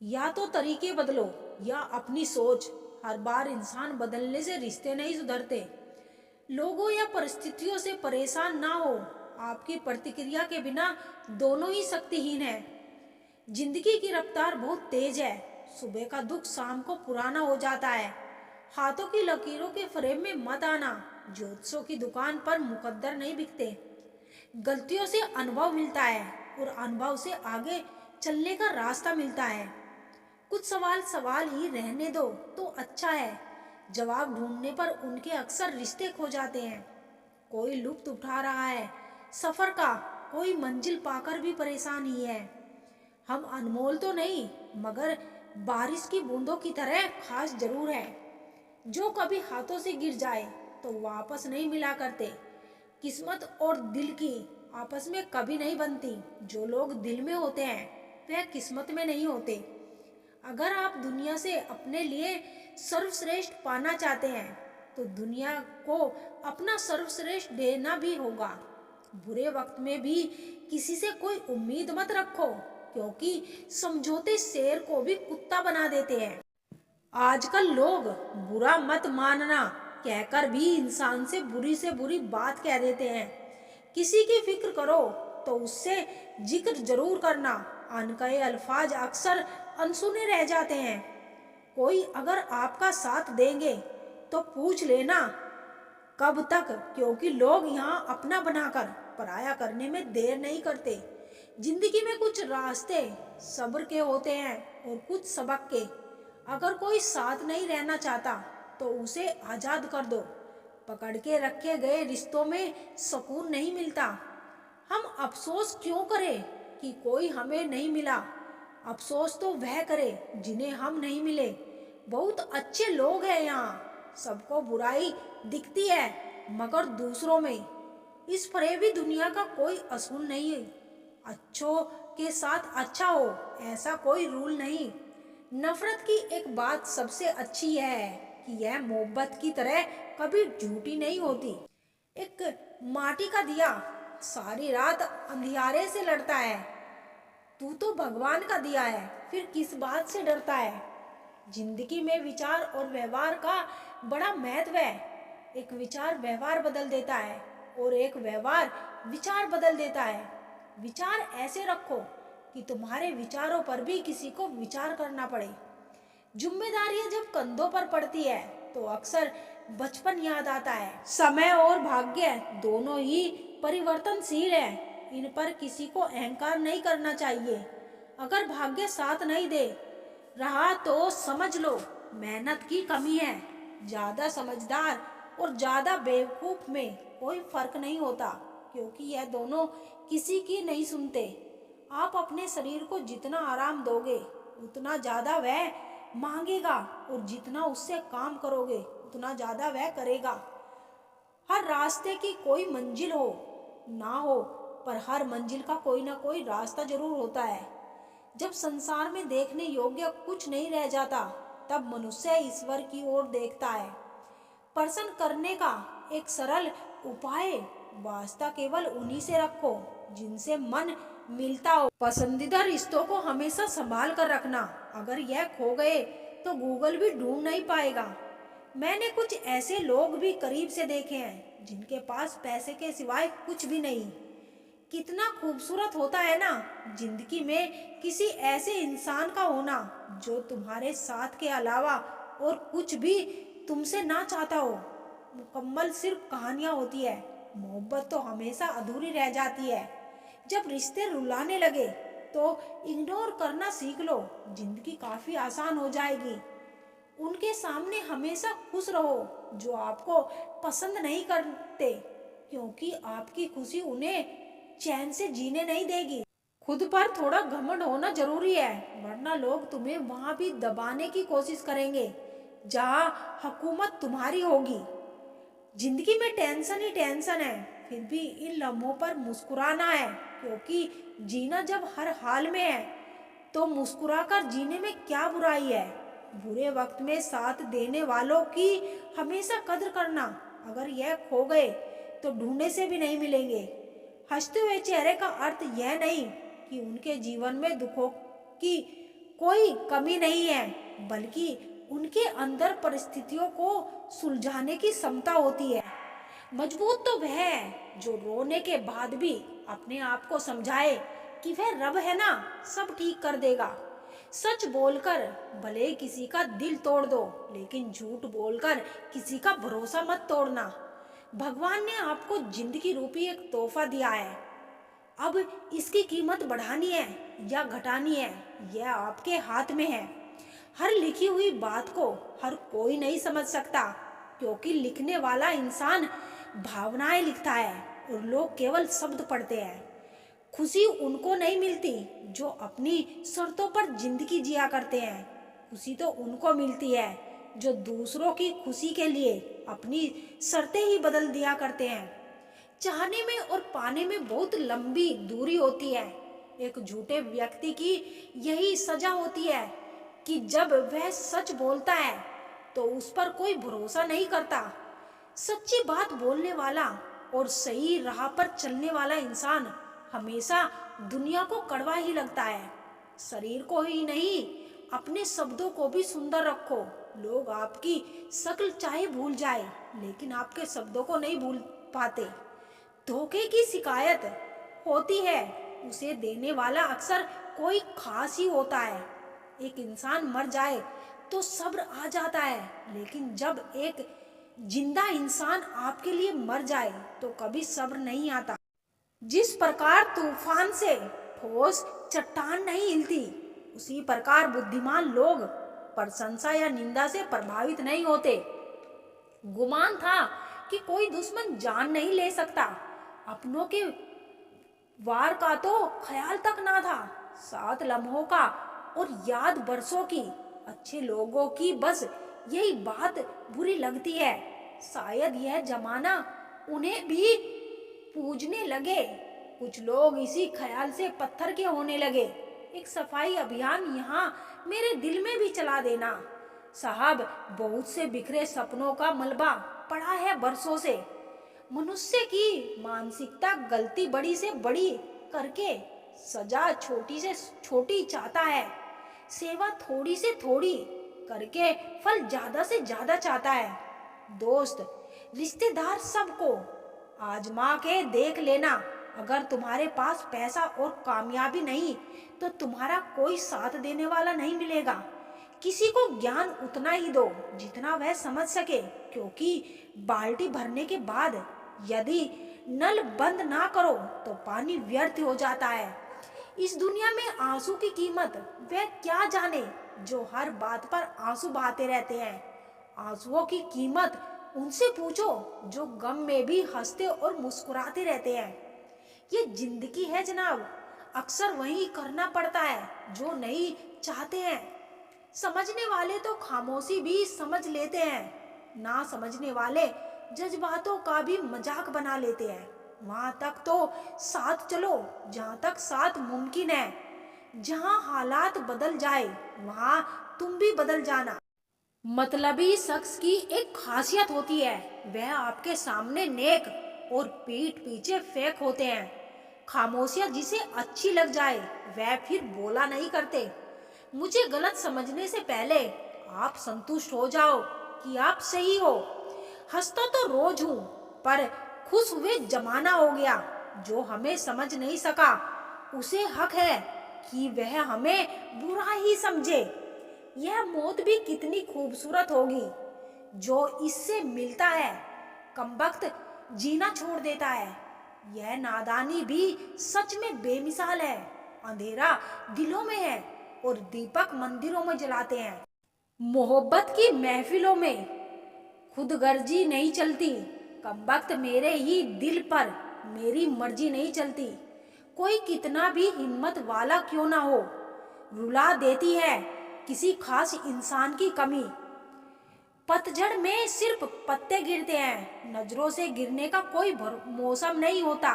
या तो तरीके बदलो या अपनी सोच। हर बार इंसान बदलने से रिश्ते नहीं सुधरते। लोगों या परिस्थितियों से परेशान ना हो। आपकी प्रतिक्रिया के बिना दोनों ही शक्तिहीन है। जिंदगी की रफ्तार बहुत तेज है। सुबह का दुख शाम को पुराना हो जाता है। हाथों की लकीरों के फ्रेम में मत आना। ज्योतिषों की दुकान पर मुकद्दर नहीं बिकते। गलतियों से अनुभव मिलता है और अनुभव से आगे चलने का रास्ता मिलता है। कुछ सवाल सवाल ही रहने दो तो अच्छा है। जवाब ढूंढने पर उनके अक्सर रिश्ते खो जाते हैं। कोई लुत्फ उठा रहा है सफर का, कोई मंजिल पाकर भी परेशान ही है। हम अनमोल तो नहीं, मगर बारिश की बूंदों की तरह खास जरूर है। जो कभी हाथों से गिर जाए तो वापस नहीं मिला करते। किस्मत और दिल की आपस में कभी नहीं बनती। जो लोग दिल में होते हैं वह किस्मत में नहीं होते। अगर आप दुनिया से अपने लिए सर्वश्रेष्ठ पाना चाहते हैं तो दुनिया को अपना सर्वश्रेष्ठ देना भी होगा। बुरे वक्त में भी किसी से कोई उम्मीद मत रखो, क्योंकि समझौते शेर को भी कुत्ता बना देते हैं। आजकल लोग बुरा मत मानना कहकर भी इंसान से बुरी बात कह देते हैं। किसी की फिक्र करो तो उससे जिक्र जरूर करना। अनकहे अल्फाज अक्सर अनसुने रह जाते हैं। कोई अगर आपका साथ देंगे तो पूछ लेना कब तक, क्योंकि लोग यहाँ अपना बनाकर पराया करने में देर नहीं करते। जिंदगी में कुछ रास्ते सब्र के होते हैं और कुछ सबक के। अगर कोई साथ नहीं रहना चाहता तो उसे आजाद कर दो। पकड़ के रखे गए रिश्तों में सुकून नहीं मिलता। हम अफसोस क्यों करें कि कोई हमें नहीं मिला। अफसोस तो वह करे जिन्हें हम नहीं मिले। बहुत अच्छे लोग हैं यहाँ। सबको बुराई दिखती है मगर दूसरों में। इस फरेबी दुनिया का कोई असूल नहीं है। अच्छों के साथ अच्छा हो ऐसा कोई रूल नहीं। नफरत की एक बात सबसे अच्छी है कि यह मोहब्बत की तरह कभी झूठी नहीं होती। एक माटी का दिया सारी रात अंधियारे से लड़ता है। तू तो भगवान का दिया है, फिर किस बात से डरता है। जिंदगी में विचार और व्यवहार का बड़ा महत्व है। एक विचार व्यवहार बदल देता है और एक व्यवहार विचार बदल देता है। विचार ऐसे रखो कि तुम्हारे विचारों पर भी किसी को विचार करना पड़े। जिम्मेदारियां जब कंधों पर पड़ती है तो अक्सर बचपन याद आता है। समय और भाग्य दोनों ही परिवर्तनशील है। इन पर किसी को अहंकार नहीं करना चाहिए। अगर भाग्य साथ नहीं दे रहा तो समझ लो मेहनत की कमी है। ज्यादा समझदार और ज्यादा बेवकूफ में कोई फर्क नहीं होता, क्योंकि यह दोनों किसी की नहीं सुनते। आप अपने शरीर को जितना आराम दोगे उतना ज्यादा वह मांगेगा, और जितना उससे काम करोगे उतना ज्यादा वह करेगा। हर रास्ते की कोई मंजिल हो ना हो, पर हर मंजिल का कोई ना कोई रास्ता जरूर होता है। जब संसार में देखने योग्य कुछ नहीं रह जाता तब मनुष्य ईश्वर की ओर देखता है। प्रसन्न करने का एक सरल उपाय, वास्ता केवल उन्हीं से रखो जिनसे मन मिलता हो। पसंदीदा रिश्तों को हमेशा संभाल कर रखना। अगर यह खो गए तो गूगल भी ढूंढ नहीं पाएगा। मैंने कुछ ऐसे लोग भी करीब से देखे हैं जिनके पास पैसे के सिवाय कुछ भी नहीं। कितना खूबसूरत होता है ना जिंदगी में किसी ऐसे इंसान का होना जो तुम्हारे साथ के अलावा और कुछ भी तुमसे ना चाहता हो। मुकम्मल सिर्फ कहानियां होती है, मोहब्बत तो हमेशा अधूरी रह जाती है। जब रिश्ते रुलाने लगे तो इग्नोर करना सीख लो, जिंदगी काफी आसान हो जाएगी। उनके सामने हमेशा खुश रहो जो आपको पसंद नहीं करते, क्योंकि आपकी खुशी उन्हें चैन से जीने नहीं देगी। खुद पर थोड़ा घमंड होना जरूरी है, वरना लोग तुम्हें वहां भी दबाने की कोशिश करेंगे जहां हुकूमत तुम्हारी होगी। जिंदगी में टेंशन ही टेंशन है, फिर भी इन लम्हों पर मुस्कुराना है, क्योंकि जीना जब हर हाल में है तो मुस्कुराकर जीने में क्या बुराई है। बुरे वक्त में साथ देने वालों की हमेशा कद्र करना। अगर यह खो गए तो ढूंढने से भी नहीं मिलेंगे। हंसते हुए चेहरे का अर्थ यह नहीं कि उनके जीवन में दुखों की कोई कमी नहीं है, बल्कि उनके अंदर परिस्थितियों को सुलझाने की क्षमता होती है। मजबूत तो वह है जो रोने के बाद भी अपने आप को समझाए कि वह रब है ना, सब ठीक कर देगा। सच बोलकर भले ही किसी का दिल तोड़ दो, लेकिन झूठ बोलकर किसी का भरोसा मत तोड़ना। भगवान ने आपको जिंदगी रूपी एक तोहफा दिया है। अब इसकी कीमत बढ़ानी है या घटानी है, यह आपके हाथ में है। हर लिखी हुई बात को हर कोई नहीं समझ सकता, क्योंकि लिखने वाला इंसान भावनाएं लिखता है और लोग केवल शब्द पढ़ते हैं। खुशी उनको नहीं मिलती जो अपनी शर्तों पर जिंदगी जिया करते हैं। खुशी तो उनको मिलती है जो दूसरों की खुशी के लिए अपनी शर्तें ही बदल दिया करते हैं। चाहने में और पाने में बहुत लंबी दूरी होती है। एक झूठे व्यक्ति की यही सजा होती है कि जब वह सच बोलता है तो उस पर कोई भरोसा नहीं करता। सच्ची बात बोलने वाला और सही राह पर चलने वाला इंसान हमेशा दुनिया को कड़वा ही लगता है। शरीर को ही नहीं, अपने शब्दों को भी सुंदर रखो। लोग आपकी शक्ल चाहे भूल जाए, लेकिन आपके शब्दों को नहीं भूल पाते। धोखे की शिकायत होती है, उसे देने वाला अक्सर कोई खास ही होता है। एक इंसान मर जाए तो सब्र आ जाता है, लेकिन जब एक जिंदा इंसान आपके लिए मर जाए तो कभी सब्र नहीं आता। जिस प्रकार तूफान से ठोस चट्टान नहीं हिलती, उसी प्रकार बुद्धिमान लोग प्रशंसा या निंदा से प्रभावित नहीं होते। गुमान था कि कोई दुश्मन जान नहीं ले सकता, अपनों के वार का तो ख्याल तक ना था। 7 लम्हों का और याद बरसों की। अच्छे लोगों की बस यही बात बुरी लगती है, शायद यह जमाना उन्हें भी पूजने लगे। कुछ लोग इसी ख्याल से पत्थर के होने लगे। एक सफाई अभियान यहाँ मेरे दिल में भी चला देना साहब। बहुत से बिखरे सपनों का मलबा पड़ा है बरसों से। मनुष्य की मानसिकता गलती बड़ी से बड़ी करके सजा छोटी से छोटी चाहता है, सेवा थोड़ी से थोड़ी करके फल ज्यादा से ज्यादा चाहता है। दोस्त, रिश्तेदार सबको आजमा के देख लेना। अगर तुम्हारे पास पैसा और कामयाबी नहीं तो तुम्हारा कोई साथ देने वाला नहीं मिलेगा। किसी को ज्ञान उतना ही दो जितना वह समझ सके, क्योंकि बाल्टी भरने के बाद यदि नल बंद ना करो तो पानी व्यर्थ हो जाता है। इस दुनिया में आंसू की कीमत वह क्या जाने जो हर बात पर आंसू बहाते रहते हैं। आंसुओं की कीमत उनसे पूछो जो गम में भी हंसते और मुस्कुराते रहते हैं। ये जिंदगी है जनाब, अक्सर वही करना पड़ता है जो नहीं चाहते हैं। समझने वाले तो खामोशी भी समझ लेते हैं, ना समझने वाले जज्बातों का भी मजाक बना लेते हैं। वहां तक तो साथ चलो जहां तक साथ मुमकिन है। जहां हालात बदल जाए वहां तुम भी बदल जाना। मतलबी शख्स की एक खासियत होती है, वह आपके सामने नेक और पीठ पीछे फेक होते हैं। खामोशियां जिसे अच्छी लग जाए वह फिर बोला नहीं करते। मुझे गलत समझने से पहले आप संतुष्ट हो जाओ कि आप सही हो। हंसता तो रोज हूँ, पर खुश हुए जमाना हो गया। जो हमें समझ नहीं सका उसे हक है कि वह हमें बुरा ही समझे। यह मौत भी कितनी खूबसूरत होगी जो इससे मिलता है। कमबख्त जीना छोड़ देता है। यह नादानी भी सच में बेमिसाल है। अंधेरा दिलों में है और दीपक मंदिरों में जलाते हैं। मोहब्बत की महफिलों में खुदगर्जी नहीं चलती। कमबख्त मेरे ही दिल पर मेरी मर्जी नहीं चलती। कोई कितना भी हिम्मत वाला क्यों ना हो, रुला देती है किसी खास इंसान की कमी। पतझड़ में सिर्फ पत्ते गिरते हैं, नजरों से गिरने का कोई मौसम नहीं होता।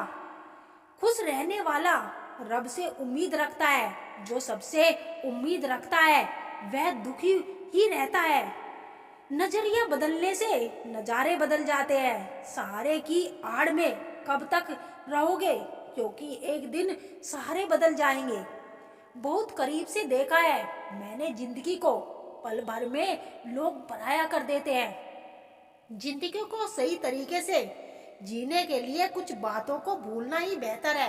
खुश रहने वाला रब से उम्मीद रखता है, जो सबसे उम्मीद रखता है वह दुखी ही रहता है। नजरिया बदलने से नजारे बदल जाते हैं। सहारे की आड़ में कब तक रहोगे, क्योंकि एक दिन सहारे बदल जाएंगे। बहुत करीब से देखा है। मैंने जिंदगी को पल भर में लोग पराया कर देते हैं। जिंदगी को सही तरीके से जीने के लिए कुछ बातों को भूलना ही बेहतर है।